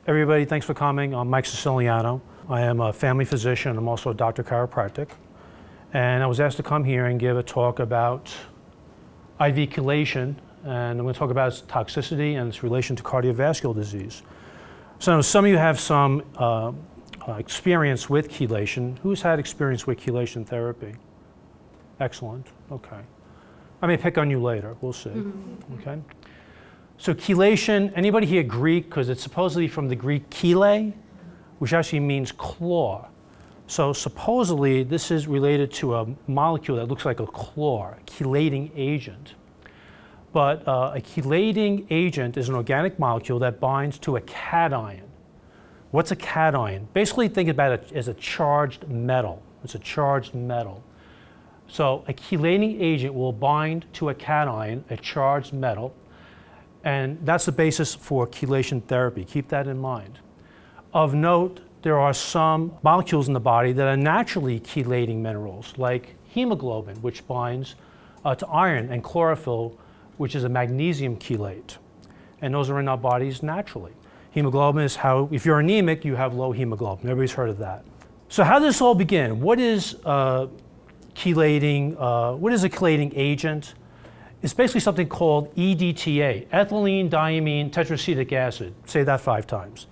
Everybody, thanks for coming. I'm Mike Siciliano. I am a family physician. I'm also a doctor chiropractic. And I was asked to come here and give a talk about IV chelation. And I'm going to talk about its toxicity and its relation to cardiovascular disease. So some of you have some experience with chelation. Who's had experience with chelation therapy? Excellent. Okay. I may pick on you later. We'll see. Okay. So chelation, anybody here Greek? Because it's supposedly from the Greek chele, which actually means claw. So supposedly this is related to a molecule that looks like a claw, a chelating agent. But a chelating agent is an organic molecule that binds to a cation. What's a cation? Basically think about it as a charged metal. It's a charged metal. So a chelating agent will bind to a cation, a charged metal, and that's the basis for chelation therapy. Keep that in mind. Of note, there are some molecules in the body that are naturally chelating minerals, like hemoglobin, which binds to iron, and chlorophyll, which is a magnesium chelate. And those are in our bodies naturally. Hemoglobin is how, if you're anemic, you have low hemoglobin. Everybody's heard of that. So how does this all begin? What is chelating? What is a chelating agent? It's basically something called EDTA, ethylene diamine tetracetic acid. Say that 5 times.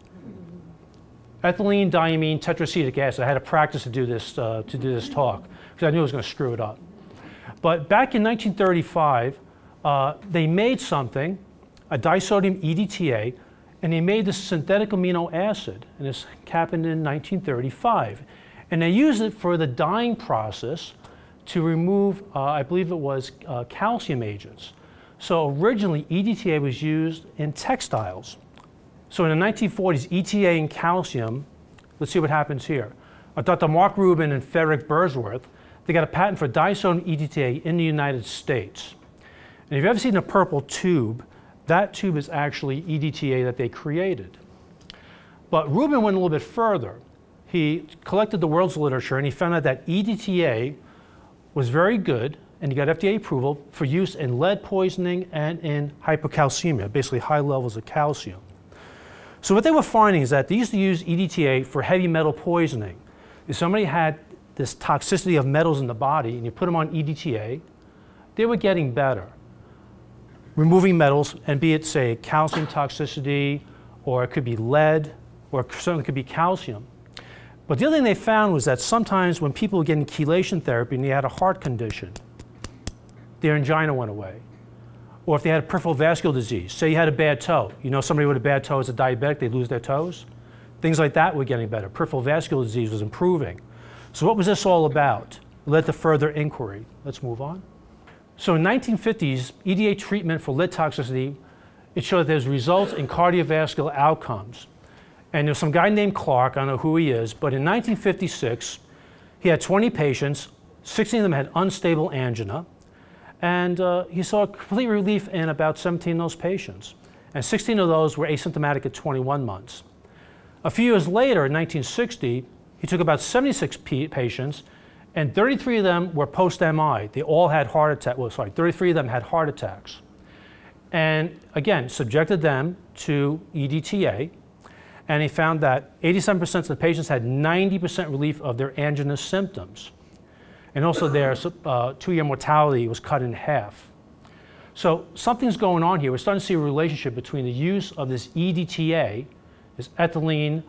Ethylene diamine tetracetic acid. I had to practice to do this talk because I knew I was going to screw it up. But back in 1935, they made something, a disodium EDTA, and they made this synthetic amino acid. And this happened in 1935. And they used it for the dyeing process to remove, I believe it was calcium agents. So originally, EDTA was used in textiles. So in the 1940s, EDTA and calcium, let's see what happens here. Dr. Mark Rubin and Frederick Bursworth, they got a patent for disodium EDTA in the United States. And if you've ever seen a purple tube, that tube is actually EDTA that they created. But Rubin went a little bit further. He collected the world's literature and he found out that EDTA was very good, and he got FDA approval for use in lead poisoning and in hypocalcemia, basically high levels of calcium. So what they were finding is that they used to use EDTA for heavy metal poisoning. If somebody had this toxicity of metals in the body and you put them on EDTA, they were getting better. Removing metals, and be it, say, calcium toxicity, or it could be lead, or it certainly could be calcium. But the other thing they found was that sometimes when people were getting chelation therapy and they had a heart condition, their angina went away. Or if they had a peripheral vascular disease, say you had a bad toe. You know somebody with a bad toe is a diabetic, they lose their toes. Things like that were getting better. Peripheral vascular disease was improving. So what was this all about? It led to further inquiry. Let's move on. So in 1950s, EDTA treatment for lead toxicity, it showed that there's results in cardiovascular outcomes. And there's some guy named Clark, I don't know who he is, but in 1956, he had 20 patients, 16 of them had unstable angina, and he saw complete relief in about 17 of those patients. And 16 of those were asymptomatic at 21 months. A few years later, in 1960, he took about 76 patients, and 33 of them were post-MI. They all had heart attacks. Well, sorry, 33 of them had heart attacks. And again, subjected them to EDTA, and he found that 87% of the patients had 90% relief of their angina symptoms. And also their 2-year mortality was cut in half. So something's going on here. We're starting to see a relationship between the use of this EDTA, this ethylene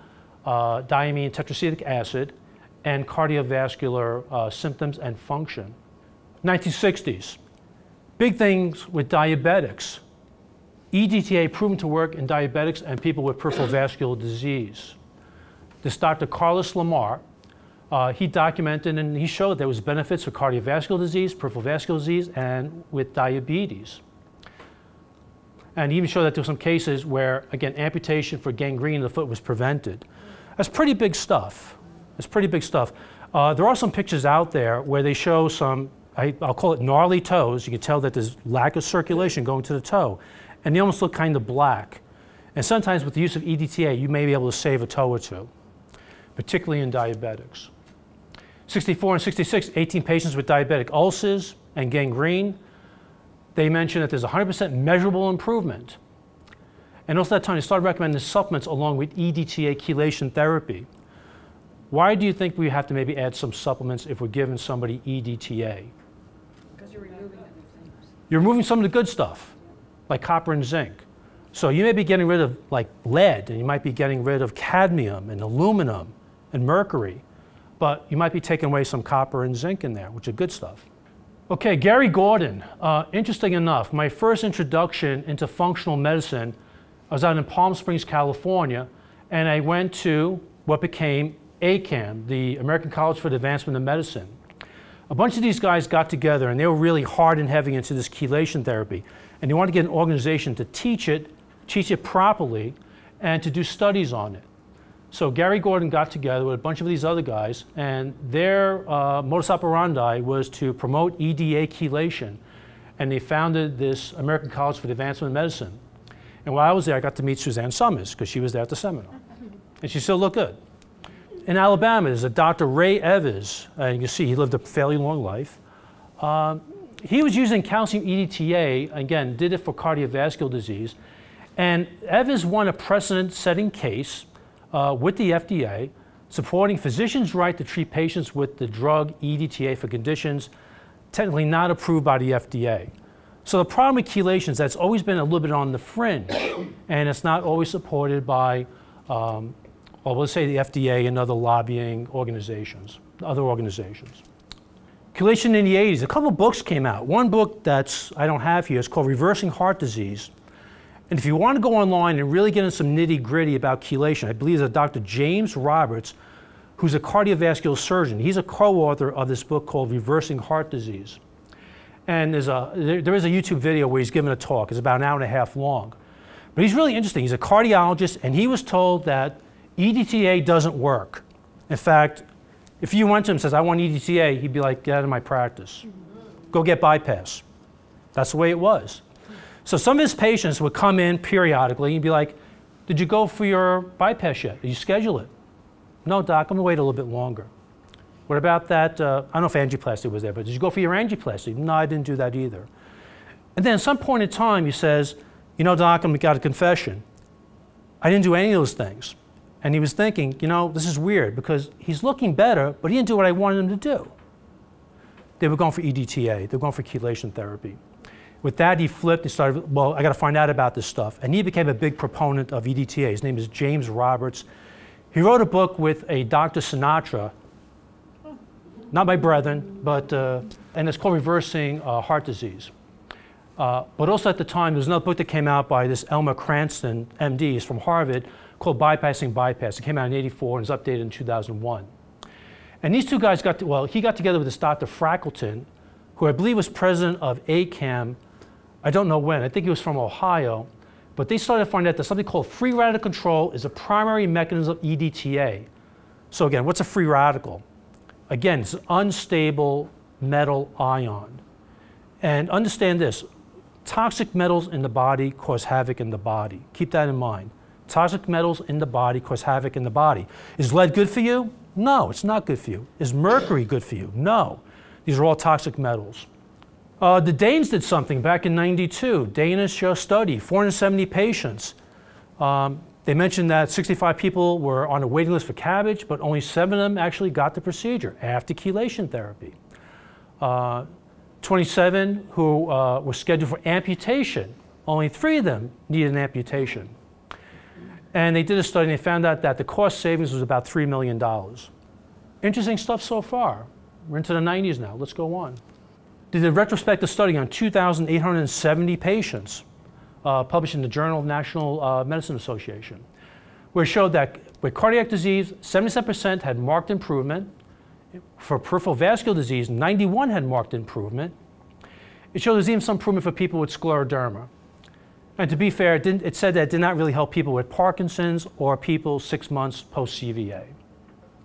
diamine tetracetic acid, and cardiovascular symptoms and function. 1960s, big things with diabetics. EDTA proven to work in diabetics and people with peripheral vascular disease. This Dr. Carlos Lamar, he documented and he showed there was benefits for cardiovascular disease, peripheral vascular disease, and with diabetes. And he even showed that there were some cases where, again, amputation for gangrene of the foot was prevented. That's pretty big stuff. That's pretty big stuff. There are some pictures out there where they show some, I'll call it gnarly toes. You can tell that there's lack of circulation going to the toe. And they almost look kind of black. And sometimes with the use of EDTA, you may be able to save a toe or two, particularly in diabetics. 64 and 66, 18 patients with diabetic ulcers and gangrene. They mentioned that there's 100% measurable improvement. And also at that time, they started recommending supplements along with EDTA chelation therapy. Why do you think we have to maybe add some supplements if we're giving somebody EDTA? Because you're removing other things. You're removing some of the good stuff, like copper and zinc. So you may be getting rid of like lead, and you might be getting rid of cadmium and aluminum and mercury, but you might be taking away some copper and zinc in there, which are good stuff. Okay, Gary Gordon. Interesting enough, my first introduction into functional medicine, I was out in Palm Springs, California, and I went to what became ACAM, the American College for the Advancement of Medicine. A bunch of these guys got together, and they were really hard and heavy into this chelation therapy, and they wanted to get an organization to teach it properly, and to do studies on it. So Gary Gordon got together with a bunch of these other guys, and their modus operandi was to promote EDA chelation, and they founded this American College for the Advancement of Medicine. And while I was there, I got to meet Suzanne Summers, because she was there at the seminar, and she still looked good. In Alabama, there's a Dr. Ray Evers, and you can see he lived a fairly long life. He was using calcium EDTA, again, did it for cardiovascular disease, and Evers won a precedent-setting case with the FDA supporting physicians' right to treat patients with the drug EDTA for conditions technically not approved by the FDA. So the problem with chelation is that it's always been a little bit on the fringe, and it's not always supported by, well, let's say the FDA and other lobbying organizations, other organizations. Chelation in the 80s, a couple books came out. One book I don't have here is called Reversing Heart Disease. And if you want to go online and really get into some nitty-gritty about chelation, I believe there's a Dr. James Roberts, who's a cardiovascular surgeon. He's a co-author of this book called Reversing Heart Disease. And there is a YouTube video where he's giving a talk. It's about an hour and a half long. But he's really interesting. He's a cardiologist, and he was told that EDTA doesn't work. In fact, if you went to him and says, I want EDTA, he'd be like, get out of my practice. Go get bypass. That's the way it was. So some of his patients would come in periodically and be like, did you go for your bypass yet? Did you schedule it? No, doc, I'm gonna wait a little bit longer. What about that, I don't know if angioplasty was there, but did you go for your angioplasty? No, I didn't do that either. And then at some point in time, he says, you know, doc, I've got a confession. I didn't do any of those things. And he was thinking, you know, this is weird because he's looking better, but he didn't do what I wanted him to do. They were going for EDTA, they were going for chelation therapy. With that, he flipped and started, well, I got to find out about this stuff. And he became a big proponent of EDTA. His name is James Roberts. He wrote a book with a Dr. Sinatra, not my brethren, but, and it's called Reversing Heart Disease. But also at the time, there was another book that came out by this Elmer Cranston, MD, he's from Harvard, called Bypassing Bypass. It came out in '84 and is updated in 2001. And these two guys he got together with this Dr. Frackleton, who I believe was president of ACAM. I don't know when, I think he was from Ohio, but they started to find out that something called free radical control is a primary mechanism of EDTA. So again, what's a free radical? Again, it's an unstable metal ion. And understand this, toxic metals in the body cause havoc in the body. Keep that in mind. Toxic metals in the body cause havoc in the body. Is lead good for you? No, it's not good for you. Is mercury good for you? No. These are all toxic metals. The Danes did something back in '92. Danish study, 470 patients. They mentioned that 65 people were on a waiting list for CABG, but only 7 of them actually got the procedure after chelation therapy. 27 who were scheduled for amputation, only 3 of them needed an amputation. And they did a study and they found out that the cost savings was about $3 million. Interesting stuff so far. We're into the 90s now. Let's go on. Did a retrospective study on 2,870 patients published in the Journal of National Medicine Association, where it showed that with cardiac disease, 77% had marked improvement. For peripheral vascular disease, 91% had marked improvement. It showed there's even some improvement for people with scleroderma. And to be fair, it said that it did not really help people with Parkinson's or people 6 months post-CVA.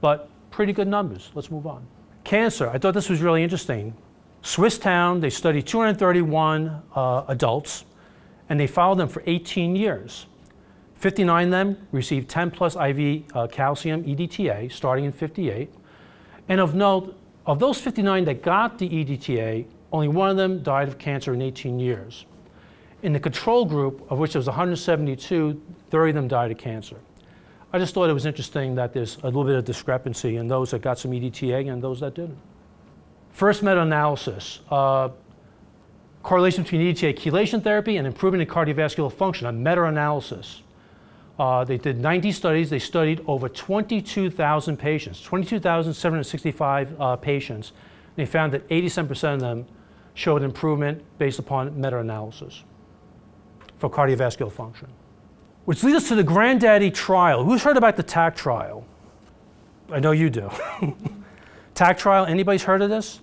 But pretty good numbers. Let's move on. Cancer, I thought this was really interesting. Swiss town, they studied 231 adults, and they followed them for 18 years. 59 of them received 10 plus IV calcium EDTA starting in 58. And of note, of those 59 that got the EDTA, only 1 of them died of cancer in 18 years. In the control group, of which there was 172, 30 of them died of cancer. I just thought it was interesting that there's a little bit of discrepancy in those that got some EDTA and those that didn't. First meta-analysis, correlation between EDTA chelation therapy and improvement in cardiovascular function, a meta-analysis. They did 90 studies. They studied over 22,000 patients, 22,765 patients. They found that 87% of them showed improvement based upon meta-analysis for cardiovascular function. Which leads us to the granddaddy trial. Who's heard about the TACT trial? I know you do. TACT trial, anybody's heard of this?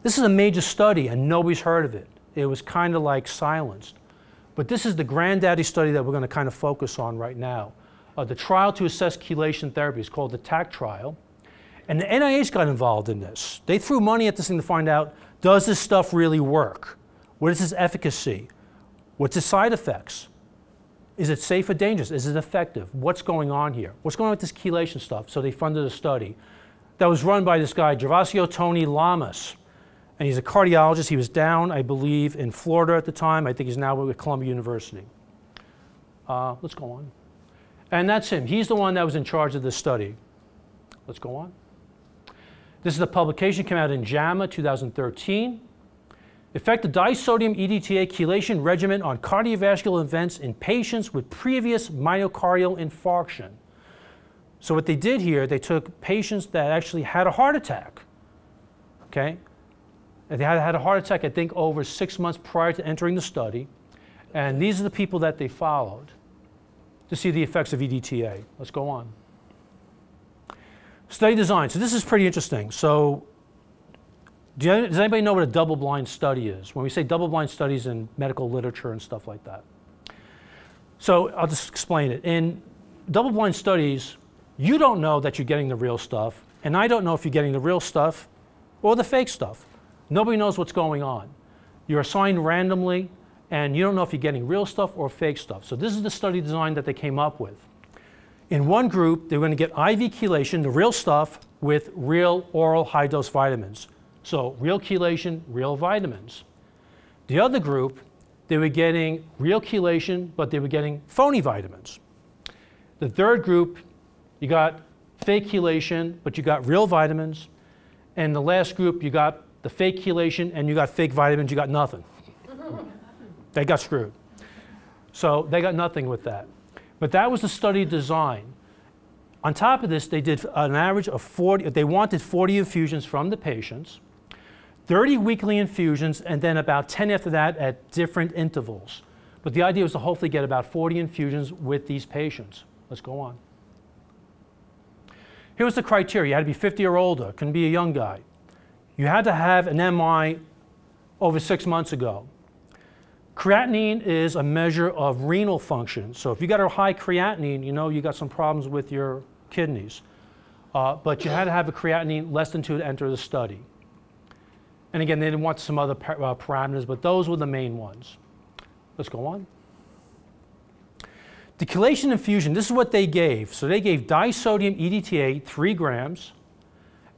This is a major study and nobody's heard of it. It was kind of like silenced. But this is the granddaddy study that we're going to kind of focus on right now. The trial to assess chelation therapy is called the TACT trial. And the NIH got involved in this. They threw money at this thing to find out, does this stuff really work? What is its efficacy? What's its side effects? Is it safe or dangerous? Is it effective? What's going on here? What's going on with this chelation stuff? So they funded a study that was run by this guy, Gervasio Tony Lamas. And he's a cardiologist. He was down, I believe, in Florida at the time. I think he's now with Columbia University. Let's go on. And that's him. He's the one that was in charge of this study. Let's go on. This is the publication, came out in JAMA 2013. Effect of disodium EDTA chelation regimen on cardiovascular events in patients with previous myocardial infarction. So what they did here, they took patients that actually had a heart attack, okay? And they had a heart attack, I think, over 6 months prior to entering the study. And these are the people that they followed to see the effects of EDTA. Let's go on. Study design. So this is pretty interesting. So does anybody know what a double-blind study is? When we say double-blind studies in medical literature and stuff like that. So I'll just explain it. In double-blind studies, you don't know that you're getting the real stuff, and I don't know if you're getting the real stuff or the fake stuff. Nobody knows what's going on. You're assigned randomly, and you don't know if you're getting real stuff or fake stuff. So this is the study design that they came up with. In one group, they were going to get IV chelation, the real stuff, with real oral high-dose vitamins. So real chelation, real vitamins. The other group, they were getting real chelation, but they were getting phony vitamins. The third group, you got fake chelation, but you got real vitamins. And the last group, you got the fake chelation and you got fake vitamins, you got nothing. They got screwed. So they got nothing with that. But that was the study design. On top of this, they did an average of 40, they wanted 40 infusions from the patients, 30 weekly infusions, and then about 10 after that at different intervals. But the idea was to hopefully get about 40 infusions with these patients. Let's go on. Here was the criteria. You had to be 50 or older, couldn't be a young guy. You had to have an MI over 6 months ago. Creatinine is a measure of renal function. So if you got a high creatinine, you know you got some problems with your kidneys. But you had to have a creatinine less than 2 to enter the study. And again, they didn't want some other parameters, but those were the main ones. Let's go on. The chelation infusion, this is what they gave. So they gave disodium EDTA, 3 grams,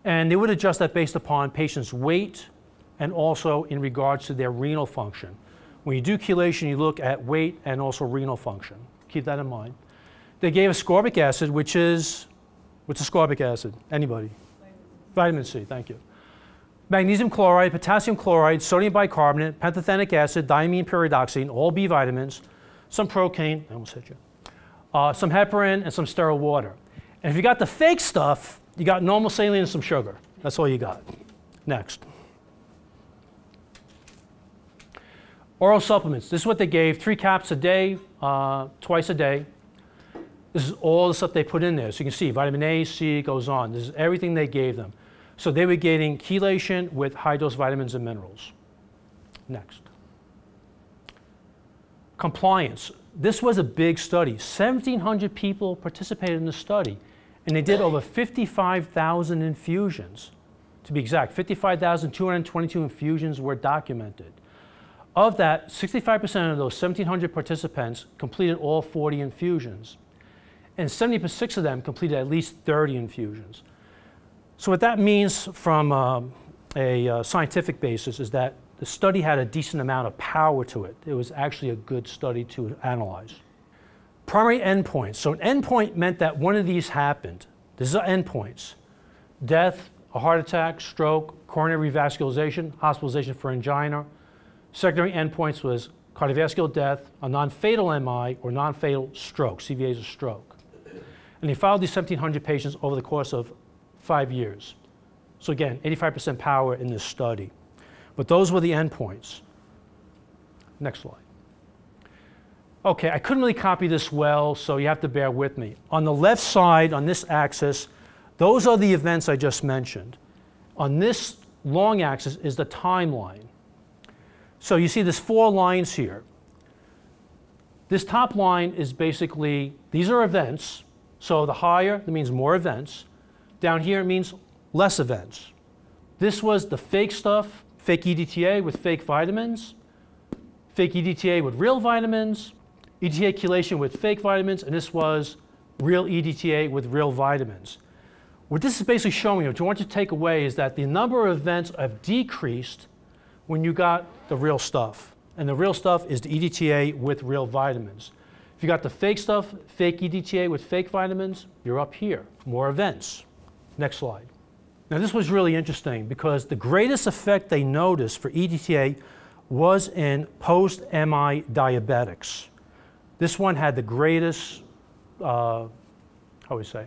and they would adjust that based upon patients' weight and also in regards to their renal function. When you do chelation, you look at weight and also renal function. Keep that in mind. They gave ascorbic acid, which is, what's ascorbic acid? Anybody? Vitamin C, thank you. Magnesium chloride, potassium chloride, sodium bicarbonate, pantothenic acid, diamine pyridoxine, all B vitamins, some procaine, I almost hit you, some heparin, and some sterile water. And if you got the fake stuff, you got normal saline and some sugar. That's all you got. Next. Oral supplements. This is what they gave, 3 caps a day, twice a day. This is all the stuff they put in there. So you can see vitamin A, C, goes on. This is everything they gave them. So they were getting chelation with high-dose vitamins and minerals. Next. Compliance. This was a big study. 1,700 people participated in the study, and they did over 55,000 infusions. To be exact, 55,222 infusions were documented. Of that, 65% of those 1,700 participants completed all 40 infusions, and 76 of them completed at least 30 infusions. So what that means from a scientific basis is that the study had a decent amount of power to it. It was actually a good study to analyze. Primary endpoints. So an endpoint meant that one of these happened. These are endpoints. Death, a heart attack, stroke, coronary revascularization, hospitalization for angina. Secondary endpoints was cardiovascular death, a non-fatal MI, or non-fatal stroke. CVA is a stroke. And he followed these 1,700 patients over the course of 5 years. So again, 85% power in this study. But those were the endpoints. Next slide. Okay, I couldn't really copy this well, so you have to bear with me. On the left side, on this axis, those are the events I just mentioned. On this long axis is the timeline. So you see there's 4 lines here. This top line is basically, these are events. So the higher, that means more events. Down here, it means less events. This was the fake stuff, fake EDTA with fake vitamins, fake EDTA with real vitamins, EDTA chelation with fake vitamins, and this was real EDTA with real vitamins. What this is basically showing you, what I want you to take away is that the number of events have decreased when you got the real stuff. And the real stuff is the EDTA with real vitamins. If you got the fake stuff, fake EDTA with fake vitamins, you're up here, more events. Next slide. Now this was really interesting because the greatest effect they noticed for EDTA was in post-MI diabetics. This one had the greatest, how do we say,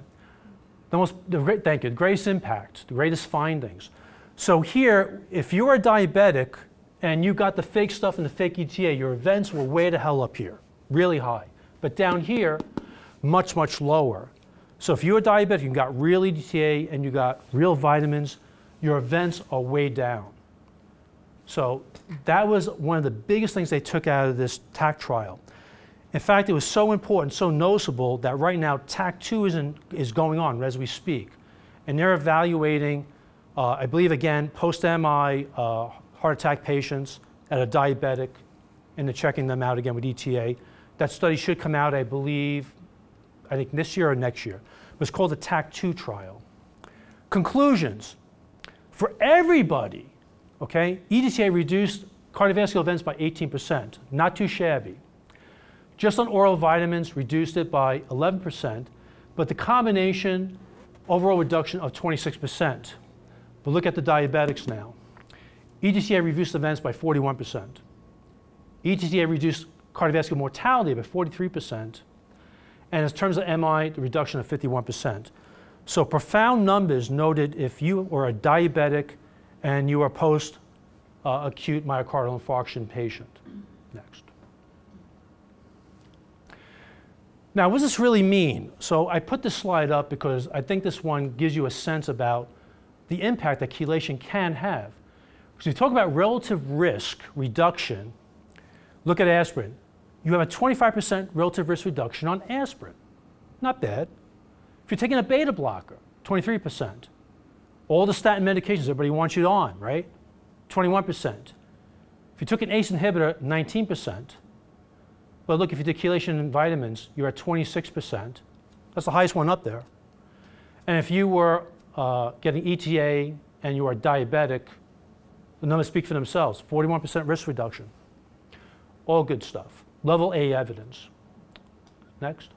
the greatest impact, the greatest findings. So here, if you're a diabetic and you got the fake stuff and the fake EDTA, your events were way the hell up here, really high. But down here, much, much lower. So if you're a diabetic, you got real EDTA and you got real vitamins, your events are way down. So that was one of the biggest things they took out of this TACT trial. In fact, it was so important, so noticeable that right now TACT 2 is going on as we speak. And they're evaluating, I believe again, post-MI heart attack patients at a diabetic, and they're checking them out again with ETA. That study should come out, I believe, I think this year or next year. It was called the TACT 2 trial. Conclusions. For everybody, okay, EDTA reduced cardiovascular events by 18%, not too shabby. Just on oral vitamins, reduced it by 11%, but the combination, overall reduction of 26%. But look at the diabetics now. EDTA reduced events by 41%. EDTA reduced cardiovascular mortality by 43%. And in terms of MI, the reduction of 51%. So profound numbers noted if you were a diabetic and you are post-acute myocardial infarction patient. Next. Now, what does this really mean? So I put this slide up because I think this one gives you a sense about the impact that chelation can have. So we talk about relative risk reduction. Look at aspirin. You have a 25% relative risk reduction on aspirin. Not bad. If you're taking a beta blocker, 23%. All the statin medications everybody wants you on, right? 21%. If you took an ACE inhibitor, 19%. But look, if you did chelation and vitamins, you're at 26%. That's the highest one up there. And if you were getting ETA and you are diabetic, the numbers speak for themselves. 41% risk reduction. All good stuff. Level A evidence. Next.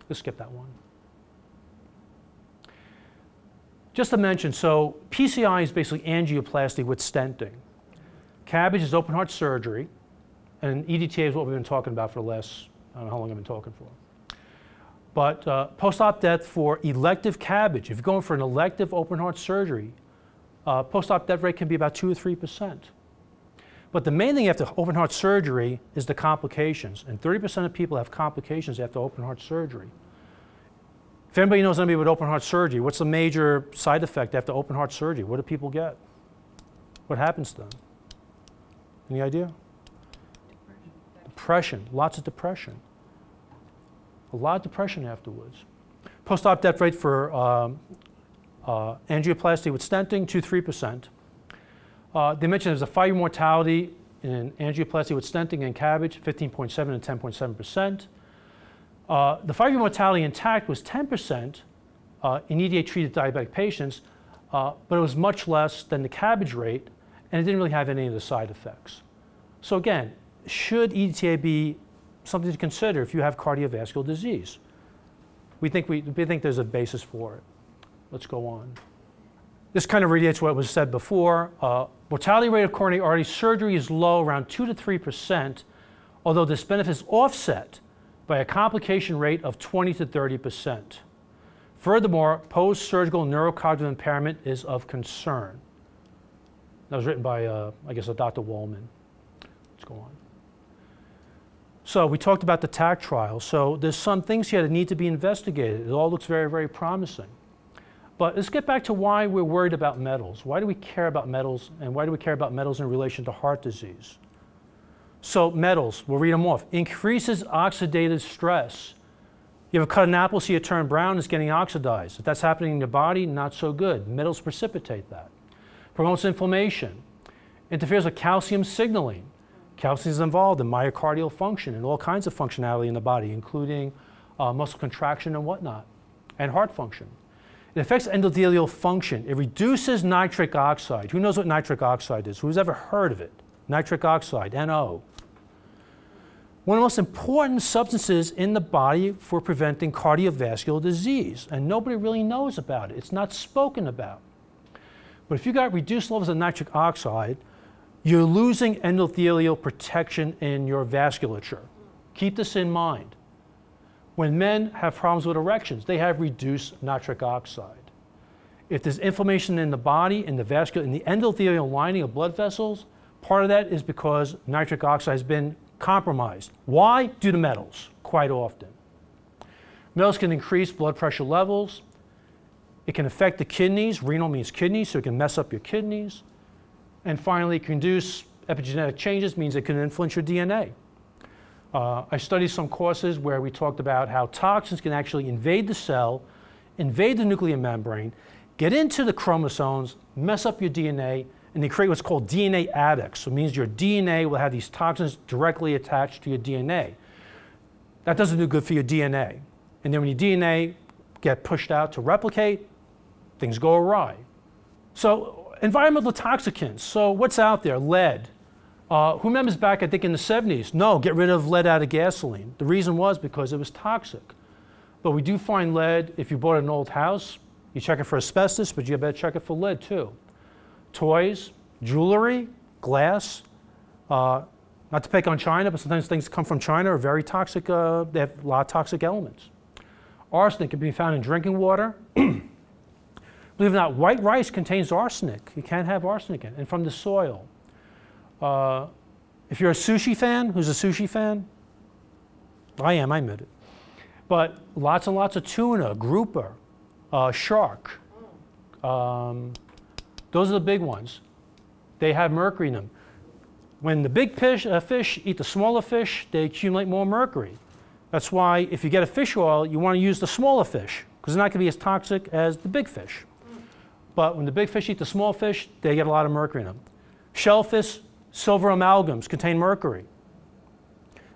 Let's skip that one. Just to mention, so PCI is basically angioplasty with stenting. CABG is open heart surgery. And EDTA is what we've been talking about for the last, I don't know how long I've been talking for. But post-op death for elective CABG, if you're going for an elective open heart surgery, post-op death rate can be about 2 or 3%. But the main thing after open heart surgery is the complications. And 30% of people have complications after open heart surgery. If anybody knows anybody with open heart surgery, what's the major side effect after open heart surgery? What do people get? What happens to them? Any idea? Depression, lots of depression. A lot of depression afterwards. Post-op death rate for angioplasty with stenting, 2-3%. They mentioned there's a 5-year mortality in angioplasty with stenting and CABG, 15.7 and 10.7%. The 5-year mortality in TACT was 10% in EDA-treated diabetic patients, but it was much less than the CABG rate, and it didn't really have any of the side effects. So again, should EDTA be something to consider if you have cardiovascular disease? We think there's a basis for it. Let's go on. This kind of reiterates what was said before. Mortality rate of coronary artery surgery is low, around 2 to 3%, although this benefit is offset by a complication rate of 20 to 30%. Furthermore, post-surgical neurocognitive impairment is of concern. That was written by, I guess, Dr. Wollman. Let's go on. So we talked about the TACT trial. So there's some things here that need to be investigated. It all looks very, very promising. But let's get back to why we're worried about metals. Why do we care about metals, and why do we care about metals in relation to heart disease? So metals, we'll read them off. Increases oxidative stress. You ever cut an apple, see it turn brown, it's getting oxidized. If that's happening in your body, not so good. Metals precipitate that. Promotes inflammation. Interferes with calcium signaling. Calcium is involved in myocardial function and all kinds of functionality in the body, including muscle contraction and whatnot, and heart function. It affects endothelial function. It reduces nitric oxide. Who knows what nitric oxide is? Who's ever heard of it? Nitric oxide, NO. One of the most important substances in the body for preventing cardiovascular disease, and nobody really knows about it. It's not spoken about. But if you got reduced levels of nitric oxide, you're losing endothelial protection in your vasculature. Keep this in mind. When men have problems with erections, they have reduced nitric oxide. If there's inflammation in the body, in the endothelial lining of blood vessels, part of that is because nitric oxide has been compromised. Why? Due to metals, quite often. Metals can increase blood pressure levels. It can affect the kidneys. Renal means kidneys, so it can mess up your kidneys. And finally, it can induce epigenetic changes, means it can influence your DNA. I studied some courses where we talked about how toxins can actually invade the cell, invade the nuclear membrane, get into the chromosomes, mess up your DNA, and they create what's called DNA adducts. So it means your DNA will have these toxins directly attached to your DNA. That doesn't do good for your DNA. And then when your DNA get pushed out to replicate, things go awry. So environmental toxicants. So what's out there? Lead. Who remembers back, I think, in the 70s? No, get rid of lead out of gasoline. The reason was because it was toxic. But we do find lead. If you bought an old house, you check it for asbestos, but you better check it for lead too. Toys, jewelry, glass. Not to pick on China, but sometimes things that come from China are very toxic. They have a lot of toxic elements. Arsenic can be found in drinking water. Believe it or not, white rice contains arsenic. You can't have arsenic in it. And from the soil. If you're a sushi fan, who's a sushi fan? I am, I admit it. But lots and lots of tuna, grouper, shark. Those are the big ones. They have mercury in them. When the big fish eat the smaller fish, they accumulate more mercury. That's why if you get a fish oil, you want to use the smaller fish, because it's not going to be as toxic as the big fish. But when the big fish eat the small fish, they get a lot of mercury in them. Shellfish, silver amalgams contain mercury.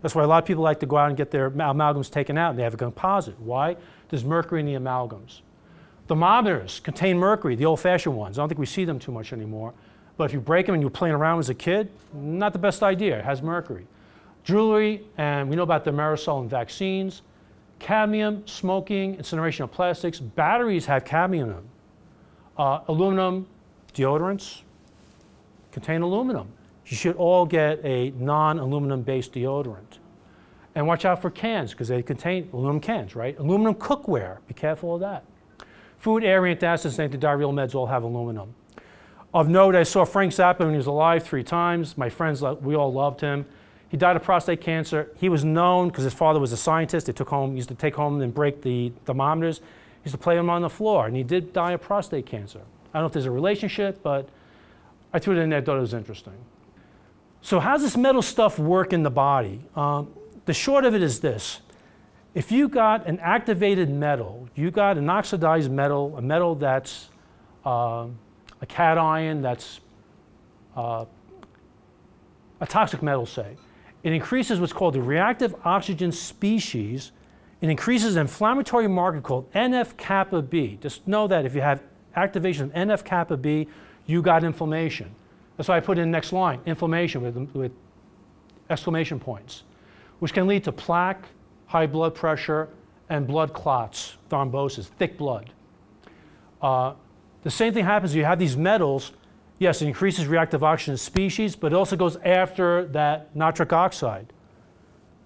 That's why a lot of people like to go out and get their amalgams taken out, and they have a composite. Why? There's mercury in the amalgams. Thermometers contain mercury, the old-fashioned ones. I don't think we see them too much anymore. But if you break them and you're playing around as a kid, not the best idea. It has mercury. Jewelry, and we know about the aerosol in vaccines. Cadmium, smoking, incineration of plastics. Batteries have cadmium in them. Aluminum, deodorants contain aluminum. You should all get a non-aluminum based deodorant. And watch out for cans, because they contain aluminum cans, right? Aluminum cookware, be careful of that. Food, air, antacids, and antidiarrheal meds all have aluminum. Of note, I saw Frank Zappa when he was alive 3 times. My friends, we all loved him. He died of prostate cancer. He was known, because his father was a scientist, he used to take home and break the thermometers. He used to play them on the floor, and he did die of prostate cancer. I don't know if there's a relationship, but I threw it in there, I thought it was interesting. So how does this metal stuff work in the body? The short of it is this. If you got an activated metal, you got an oxidized metal, a metal that's a cation, that's a toxic metal, say, it increases what's called the reactive oxygen species. It increases an inflammatory marker called NF-kappa B. Just know that if you have activation of NF-kappa B, you got inflammation. That's why I put in the next line, inflammation with exclamation points, which can lead to plaque, high blood pressure, and blood clots, thrombosis, thick blood. The same thing happens, you have these metals, yes, it increases reactive oxygen species, but it also goes after that nitric oxide.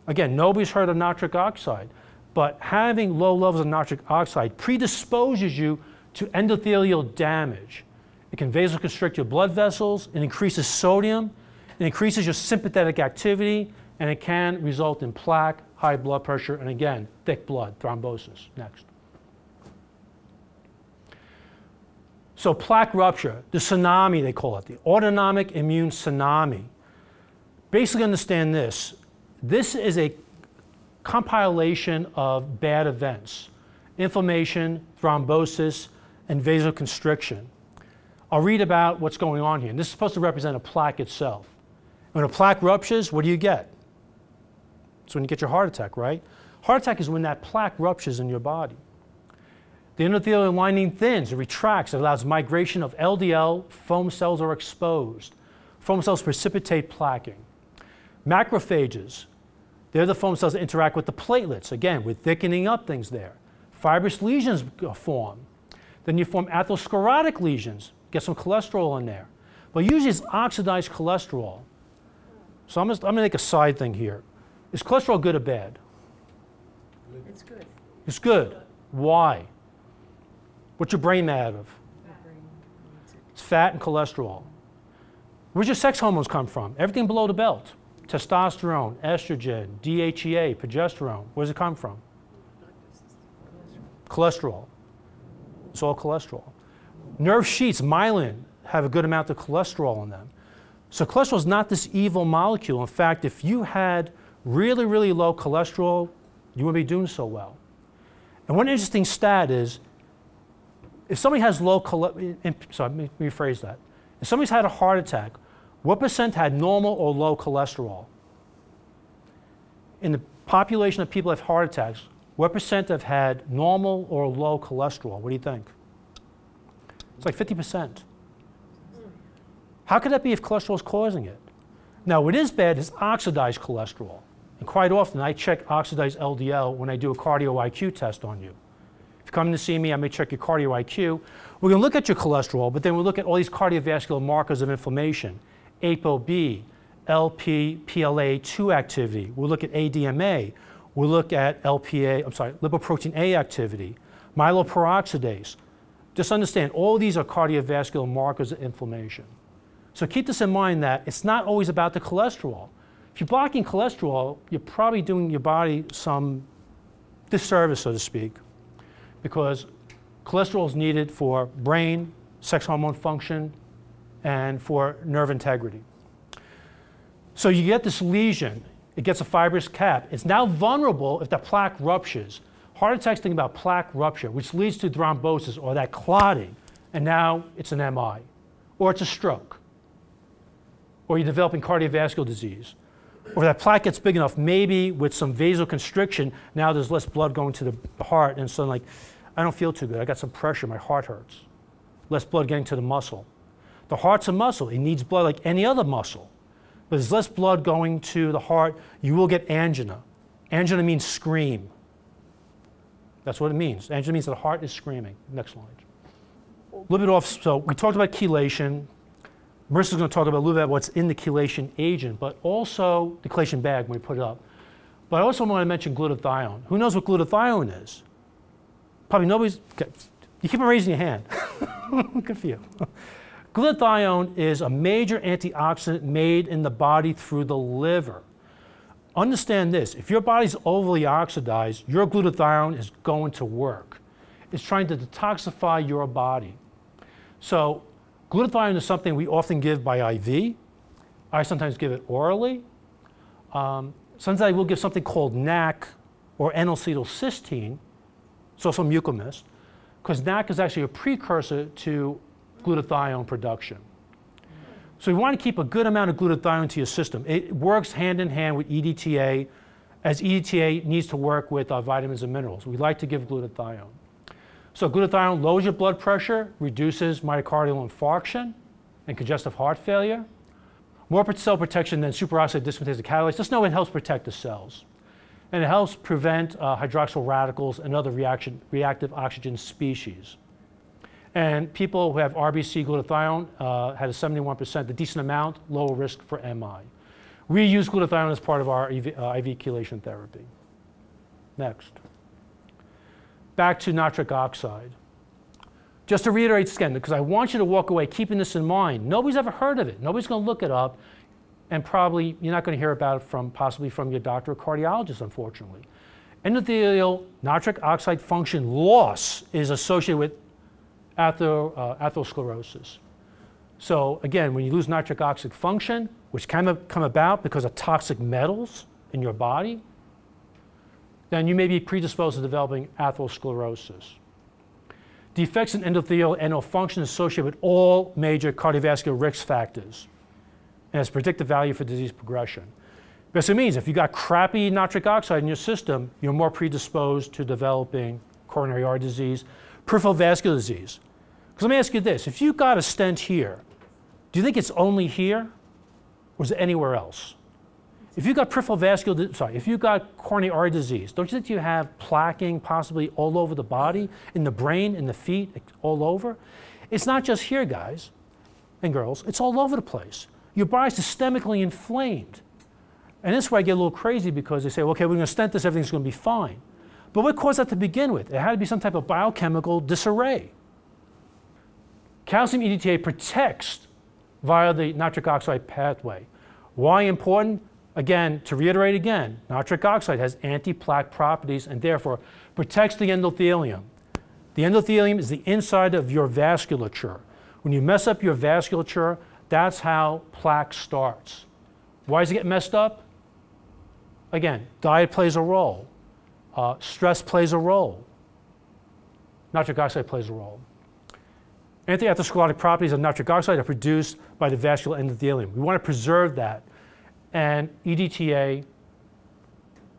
Again, nobody's heard of nitric oxide, but having low levels of nitric oxide predisposes you to endothelial damage. It can vasoconstrict your blood vessels, it increases sodium, it increases your sympathetic activity, and it can result in plaque, high blood pressure, and again, thick blood, thrombosis. Next. So plaque rupture, the tsunami they call it, the autonomic immune tsunami. Basically understand this. This is a compilation of bad events, inflammation, thrombosis, and vasoconstriction. I'll read about what's going on here. And this is supposed to represent a plaque itself. When a plaque ruptures, what do you get? It's when you get your heart attack, right? Heart attack is when that plaque ruptures in your body. The endothelial lining thins, it retracts, it allows migration of LDL, foam cells are exposed. Foam cells precipitate plaquing. Macrophages, they're the foam cells that interact with the platelets, again, with thickening up things there. Fibrous lesions form. Then you form atherosclerotic lesions, get some cholesterol in there. But usually it's oxidized cholesterol. So I'm gonna make a side thing here. Is cholesterol good or bad? It's good. It's good. Why? What's your brain made out of? It's fat and cholesterol. Where's your sex hormones come from? Everything below the belt. Testosterone, estrogen, DHEA, progesterone. Where does it come from? Cholesterol. It's all cholesterol. Nerve sheets, myelin, have a good amount of cholesterol in them. So cholesterol is not this evil molecule. In fact, if you had really, really low cholesterol, you wouldn't be doing so well. And one interesting stat is, if somebody has low cholesterol, sorry, let me rephrase that. If somebody's had a heart attack, what percent had normal or low cholesterol? In the population of people that have heart attacks, what percent have had normal or low cholesterol? What do you think? It's like 50%. How could that be if cholesterol is causing it? Now, what is bad is oxidized cholesterol. And quite often, I check oxidized LDL when I do a cardio IQ test on you. If you come in to see me, I may check your cardio IQ. We're going to look at your cholesterol, but then we'll look at all these cardiovascular markers of inflammation. ApoB, LP, PLA2 activity. We'll look at ADMA. We'll look at lipoprotein A activity, myeloperoxidase. Just understand, all of these are cardiovascular markers of inflammation. So keep this in mind that it's not always about the cholesterol. If you're blocking cholesterol, you're probably doing your body some disservice, so to speak, because cholesterol is needed for brain, sex hormone function, and for nerve integrity. So you get this lesion, it gets a fibrous cap. It's now vulnerable if the plaque ruptures. Heart attacks think about plaque rupture, which leads to thrombosis or that clotting, and now it's an MI, or it's a stroke, or you're developing cardiovascular disease, or that plaque gets big enough, maybe with some vasoconstriction, now there's less blood going to the heart, and so like, I don't feel too good, I got some pressure, my heart hurts. Less blood getting to the muscle. The heart's a muscle, it needs blood like any other muscle. But there's less blood going to the heart, you will get angina. Angina means scream. That's what it means. Angina means the heart is screaming. Next slide. A little bit off, so we talked about chelation. Marissa's going to talk about a little bit about what's in the chelation agent, but also the chelation bag when we put it up. But I also want to mention glutathione. Who knows what glutathione is? Probably nobody's, you keep on raising your hand. Good for you. Glutathione is a major antioxidant made in the body through the liver. Understand this, if your body's overly oxidized, your glutathione is going to work. It's trying to detoxify your body. So glutathione is something we often give by IV. I sometimes give it orally. Sometimes I will give something called NAC, or N-acetylcysteine. It's also mucomist, because NAC is actually a precursor to glutathione production. So we want to keep a good amount of glutathione to your system. It works hand in hand with EDTA, as EDTA needs to work with vitamins and minerals. We like to give glutathione. So glutathione lowers your blood pressure, reduces myocardial infarction, and congestive heart failure. More cell protection than superoxide dismutase catalase. Just know it helps protect the cells. And it helps prevent hydroxyl radicals and other reactive oxygen species. And people who have RBC glutathione had a 71%, a decent amount, lower risk for MI. We use glutathione as part of our IV chelation therapy. Next. Back to nitric oxide. Just to reiterate again, because I want you to walk away keeping this in mind. Nobody's ever heard of it. Nobody's going to look it up. And probably you're not going to hear about it possibly from your doctor or cardiologist, unfortunately. Endothelial nitric oxide function loss is associated with atherosclerosis. So again, when you lose nitric oxide function, which can come about because of toxic metals in your body, then you may be predisposed to developing atherosclerosis. Defects in endothelial NO function associated with all major cardiovascular risk factors and has predictive value for disease progression. This means if you got crappy nitric oxide in your system, you're more predisposed to developing coronary artery disease, peripheral vascular disease. Because let me ask you this, if you got a stent here, do you think it's only here or is it anywhere else? If you got if you got coronary artery disease, don't you think you have plaquing possibly all over the body, in the brain, in the feet, all over? It's not just here, guys and girls, it's all over the place. Your body's systemically inflamed. And this is where I get a little crazy because they say, okay, we're going to stent this, everything's going to be fine. But what caused that to begin with? It had to be some type of biochemical disarray. Calcium EDTA protects via the nitric oxide pathway. Why important? Again, to reiterate again, nitric oxide has anti-plaque properties and therefore protects the endothelium. The endothelium is the inside of your vasculature. When you mess up your vasculature, that's how plaque starts. Why does it get messed up? Again, diet plays a role. Stress plays a role. Nitric oxide plays a role. Anti-atherosclerotic properties of nitric oxide are produced by the vascular endothelium. We want to preserve that. And EDTA,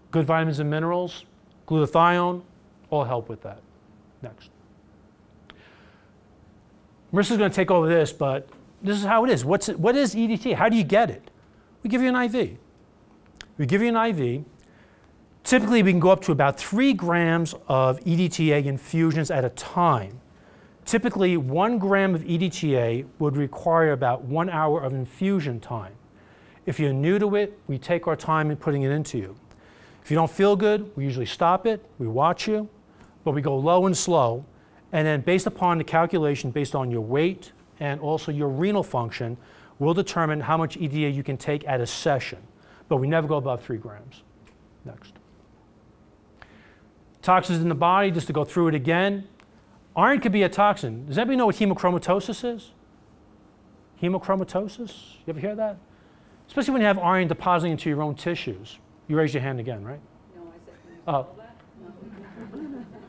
good vitamins and minerals, glutathione, all help with that. Next. Marissa's going to take over this, but this is how it is. What is EDTA? How do you get it? We give you an IV. We give you an IV. Typically, we can go up to about 3 grams of EDTA infusions at a time. Typically, 1 gram of EDTA would require about 1 hour of infusion time. If you're new to it, we take our time in putting it into you. If you don't feel good, we usually stop it, we watch you, but we go low and slow. And then based upon the calculation, based on your weight and also your renal function, we'll determine how much EDTA you can take at a session. But we never go above 3 grams. Next. Toxins in the body, just to go through it again. Iron could be a toxin. Does anybody know what hemochromatosis is? Hemochromatosis? You ever hear that? Especially when you have iron depositing into your own tissues. You raised your hand again, right? No, I said, can you spell that?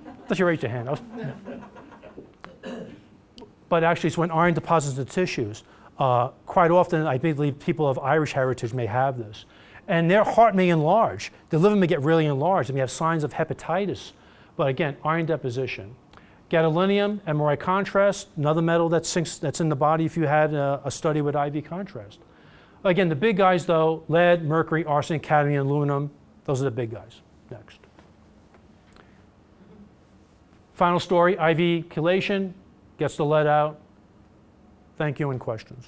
I thought you raised your hand. But actually, it's when iron deposits into tissues. Quite often, I believe people of Irish heritage may have this. And their heart may enlarge. Their liver may get really enlarged, and we have signs of hepatitis. But again, iron deposition. Gadolinium, MRI contrast, another metal that's in the body if you had a study with IV contrast. Again, the big guys, though, lead, mercury, arsenic, cadmium, aluminum, those are the big guys. Next. Final story, IV chelation, gets the lead out. Thank you, and questions.